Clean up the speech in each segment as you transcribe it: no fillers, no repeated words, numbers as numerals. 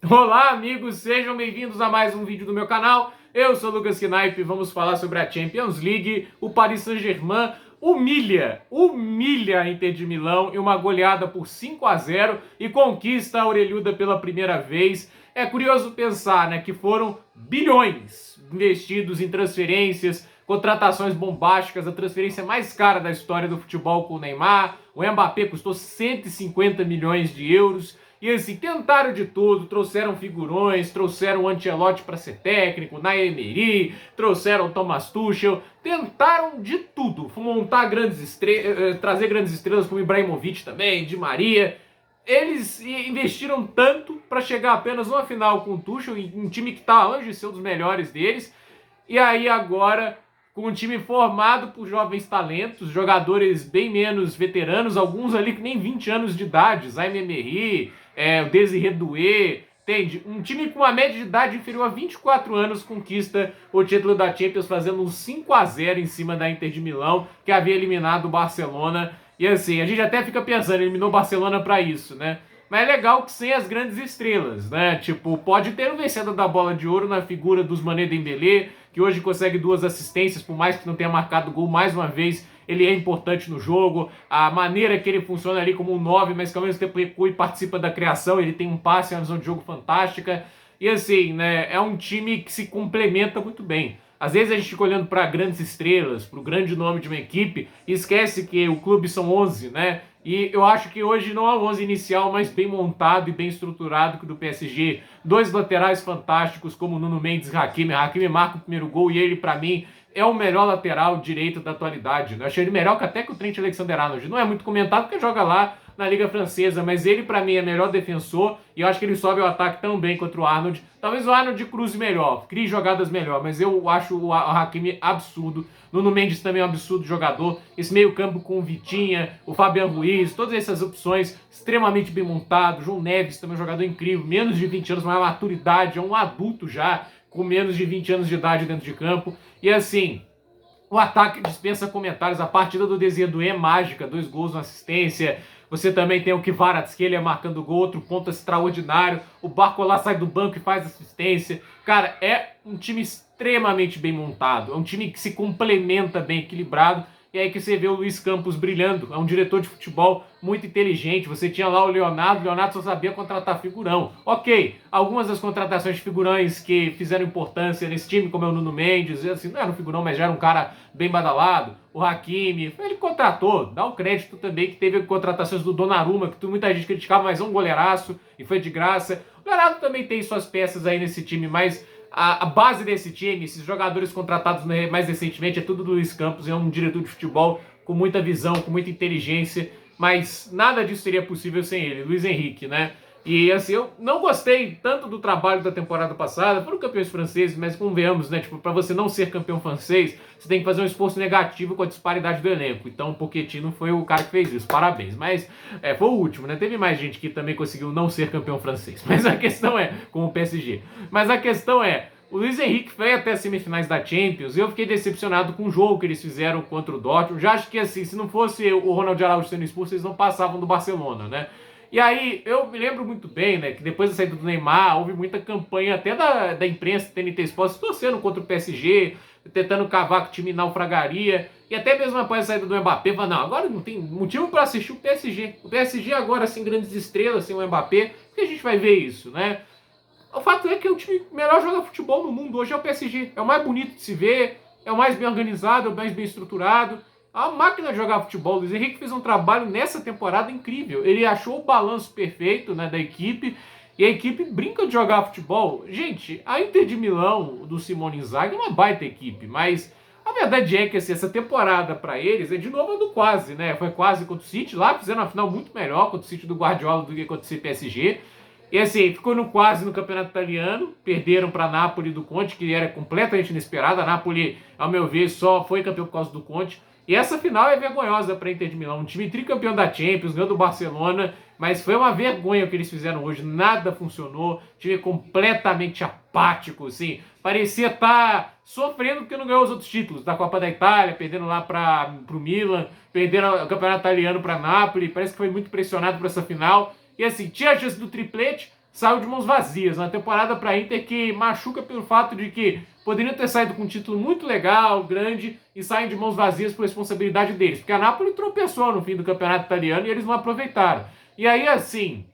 Olá, amigos, sejam bem-vindos a mais um vídeo do meu canal. Eu sou o Lucas Knaip e vamos falar sobre a Champions League. O Paris Saint-Germain humilha a Inter de Milão em uma goleada por 5-0 e conquista a orelhuda pela primeira vez. É curioso pensar, né, que foram bilhões investidos em transferências, contratações bombásticas, a transferência mais cara da história do futebol com o Neymar. O Mbappé custou 150 milhões de euros. E assim, tentaram de tudo, trouxeram figurões, trouxeram o Ancelotti para ser técnico, Nair Emery, trouxeram o Thomas Tuchel, tentaram de tudo, montar grandes estrelas, trazer grandes estrelas como Ibrahimovic também, Di Maria. Eles investiram tanto para chegar apenas numa final com o Tuchel, um time que está longe de ser um dos melhores deles, e aí agora com um time formado por jovens talentos, jogadores bem menos veteranos, alguns ali que nem 20 anos de idade, Zaire Emery, o Desiré Doué, entende? Um time com uma média de idade inferior a 24 anos conquista o título da Champions fazendo um 5-0 em cima da Inter de Milão, que havia eliminado o Barcelona. E assim, a gente até fica pensando, eliminou o Barcelona para isso, né? Mas é legal que sem as grandes estrelas, né? Tipo, pode ter um vencedor da bola de ouro na figura dos Mané Dembélé, que hoje consegue 2 assistências, por mais que não tenha marcado gol mais uma vez, ele é importante no jogo, a maneira que ele funciona ali como um 9, mas que ao mesmo tempo recua e participa da criação, ele tem um passe, uma visão de jogo fantástica, e assim, né, é um time que se complementa muito bem. Às vezes a gente fica olhando para grandes estrelas, para o grande nome de uma equipe, e esquece que o clube são 11, né? E eu acho que hoje não é o 11 inicial, mas bem montado e bem estruturado que o do PSG. 2 laterais fantásticos, como Nuno Mendes e Hakimi. Hakimi marca o primeiro gol e ele, para mim, é o melhor lateral direito da atualidade. Eu achei ele melhor que até que o Trent Alexander-Arnold. Não é muito comentado porque joga lá na Liga Francesa, mas ele, para mim, é melhor defensor e eu acho que ele sobe o ataque tão bem contra o Arnold. Talvez o Arnold cruze melhor, crie jogadas melhor, mas eu acho o Hakimi absurdo. Nuno Mendes também é um absurdo jogador. Esse meio campo com o Vitinha, o Fabian Ruiz, todas essas opções extremamente bem montado. João Neves também é um jogador incrível, menos de 20 anos, mas maturidade, é um adulto já, com menos de 20 anos de idade dentro de campo. E assim, o ataque dispensa comentários. A partida do Desiré Doué é mágica, 2 gols, uma assistência. Você também tem o Kvaratskhelia marcando gol, outro ponto extraordinário. O Barcola sai do banco e faz assistência. Cara, é um time extremamente bem montado. É um time que se complementa bem, equilibrado. E aí que você vê o Luiz Campos brilhando. É um diretor de futebol muito inteligente. Você tinha lá o Leonardo só sabia contratar figurão. Ok, algumas das contratações de figurões que fizeram importância nesse time, como é o Nuno Mendes, assim, não era um figurão, mas já era um cara bem badalado. O Hakimi, ele contratou, dá o crédito também que teve contratações do Donnarumma, que muita gente criticava, mas é um goleiraço e foi de graça. O Leonardo também tem suas peças aí nesse time, mas a base desse time, esses jogadores contratados mais recentemente, é tudo do Luiz Campos, é um diretor de futebol com muita visão, com muita inteligência, mas nada disso seria possível sem ele, Luiz Henrique, né? E assim, eu não gostei tanto do trabalho da temporada passada, foram campeões franceses, mas convenhamos, né? Tipo, para você não ser campeão francês, você tem que fazer um esforço negativo com a disparidade do elenco. Então, o Pochettino foi o cara que fez isso, parabéns. Mas foi o último, né? Teve mais gente que também conseguiu não ser campeão francês. Mas a questão é, com o PSG. Mas a questão é, o Luiz Henrique foi até as semifinais da Champions e eu fiquei decepcionado com o jogo que eles fizeram contra o Dortmund. Já acho que assim, se não fosse o Ronald Araújo sendo expulso, eles não passavam do Barcelona, né? E aí, eu me lembro muito bem, né, que depois da saída do Neymar, houve muita campanha até da imprensa, TNT Sports, torcendo contra o PSG, tentando cavar que o time naufragaria, e até mesmo após a saída do Mbappé, falando, não, agora não tem motivo para assistir o PSG. O PSG agora, sem grandes estrelas, sem o Mbappé, por que a gente vai ver isso, né? O fato é que o time que melhor joga futebol no mundo hoje é o PSG. É o mais bonito de se ver, é o mais bem organizado, é o mais bem estruturado. É uma máquina de jogar futebol. O Luiz Henrique fez um trabalho nessa temporada incrível. Ele achou o balanço perfeito, né, da equipe. E a equipe brinca de jogar futebol. Gente, a Inter de Milão, do Simone Inzaghi, é uma baita equipe. Mas a verdade é que assim, essa temporada para eles é de novo a do quase, né? Foi quase contra o City. Lá fizeram uma final muito melhor contra o City do Guardiola do que contra o PSG. E assim, ficou no quase no campeonato italiano, perderam para a Napoli do Conte, que era completamente inesperada. A Napoli, ao meu ver, só foi campeão por causa do Conte. E essa final é vergonhosa para a Inter de Milão. Um time tricampeão da Champions, ganhou do Barcelona, mas foi uma vergonha o que eles fizeram hoje. Nada funcionou, time completamente apático, assim. Parecia estar sofrendo porque não ganhou os outros títulos da Copa da Itália, perdendo lá para o Milan, perdendo o campeonato italiano para a Napoli. Parece que foi muito pressionado para essa final. E assim, tinha a chance do triplete, saiu de mãos vazias. Uma temporada para a Inter que machuca pelo fato de que poderiam ter saído com um título muito legal, grande, e saem de mãos vazias por responsabilidade deles. Porque a Napoli tropeçou no fim do campeonato italiano e eles não aproveitaram. E aí, assim,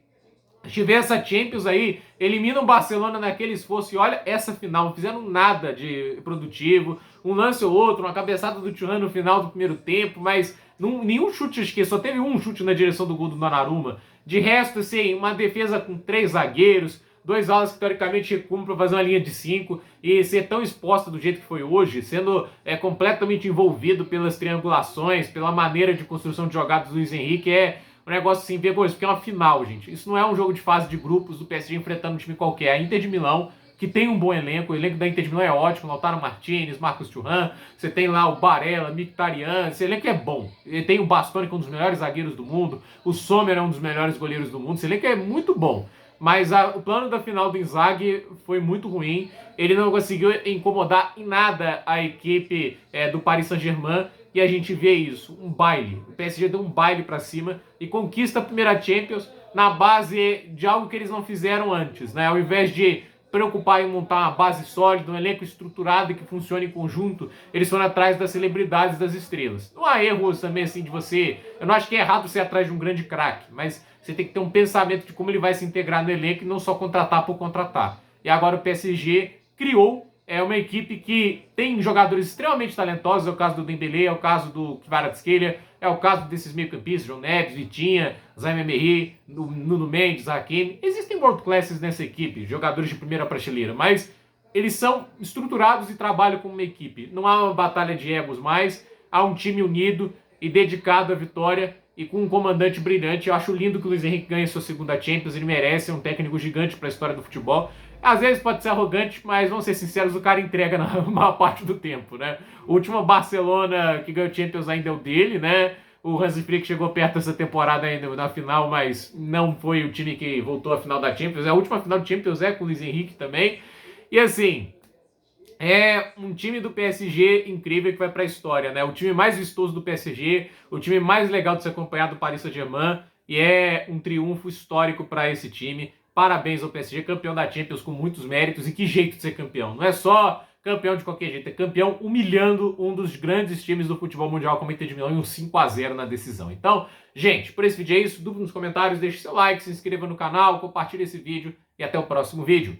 a gente vê essa Champions aí, elimina o Barcelona naquele esforço e olha essa final, não fizeram nada de produtivo, um lance ou outro, uma cabeçada do Thuram no final do primeiro tempo, mas nenhum chute, acho que só teve um chute na direção do gol do Donnarumma. De resto, assim, uma defesa com 3 zagueiros, 2 alas que teoricamente recuam para fazer uma linha de 5 e ser tão exposta do jeito que foi hoje, sendo completamente envolvido pelas triangulações, pela maneira de construção de jogadas do Luiz Henrique, é um negócio assim vergonhoso, porque é uma final, gente. Isso não é um jogo de fase de grupos do PSG enfrentando um time qualquer. A Inter de Milão, que tem um bom elenco, o elenco da Inter de Milão é ótimo, Lautaro Martinez, Marcos Thuram, você tem lá o Barella, Mkhitaryan, esse elenco é bom. Ele tem o Bastoni, que é um dos melhores zagueiros do mundo, o Sommer é um dos melhores goleiros do mundo, esse elenco é muito bom. Mas o plano da final do Inzaghi foi muito ruim, ele não conseguiu incomodar em nada a equipe do Paris Saint-Germain, e a gente vê isso, um baile. O PSG deu um baile pra cima e conquista a primeira Champions na base de algo que eles não fizeram antes, né? Ao invés de preocupar em montar uma base sólida, um elenco estruturado e que funcione em conjunto, eles foram atrás das celebridades, das estrelas. Não há erros também assim de você... Eu não acho que é errado você ir atrás de um grande craque, mas você tem que ter um pensamento de como ele vai se integrar no elenco e não só contratar por contratar. E agora o PSG criou uma equipe que tem jogadores extremamente talentosos, é o caso do Dembélé, é o caso do Kvaratskhelia, é o caso desses meio-campistas, João Neves, Vitinha, Zaire Emery, Nuno Mendes, Hakimi. Existem world classes nessa equipe, jogadores de primeira prateleira, mas eles são estruturados e trabalham como uma equipe. Não há uma batalha de egos mais, há um time unido e dedicado à vitória e com um comandante brilhante. Eu acho lindo que o Luiz Henrique ganhe sua segunda Champions, ele merece, é um técnico gigante para a história do futebol. Às vezes pode ser arrogante, mas vamos ser sinceros, o cara entrega na maior parte do tempo, né? O último Barcelona que ganhou Champions ainda é o dele, né? O Hansi Flick chegou perto dessa temporada ainda na final, mas não foi o time que voltou à final da Champions. A última final de Champions é com o Luiz Henrique também. E assim, é um time do PSG incrível que vai para a história, né? O time mais vistoso do PSG, o time mais legal de se acompanhar do Paris Saint-Germain, e é um triunfo histórico para esse time. Parabéns ao PSG, campeão da Champions com muitos méritos. E que jeito de ser campeão. Não é só campeão de qualquer jeito, é campeão humilhando um dos grandes times do futebol mundial, como a Inter de Milão, em um 5-0 na decisão. Então, gente, por esse vídeo é isso. Dúvida nos comentários, deixe seu like, se inscreva no canal, compartilhe esse vídeo e até o próximo vídeo.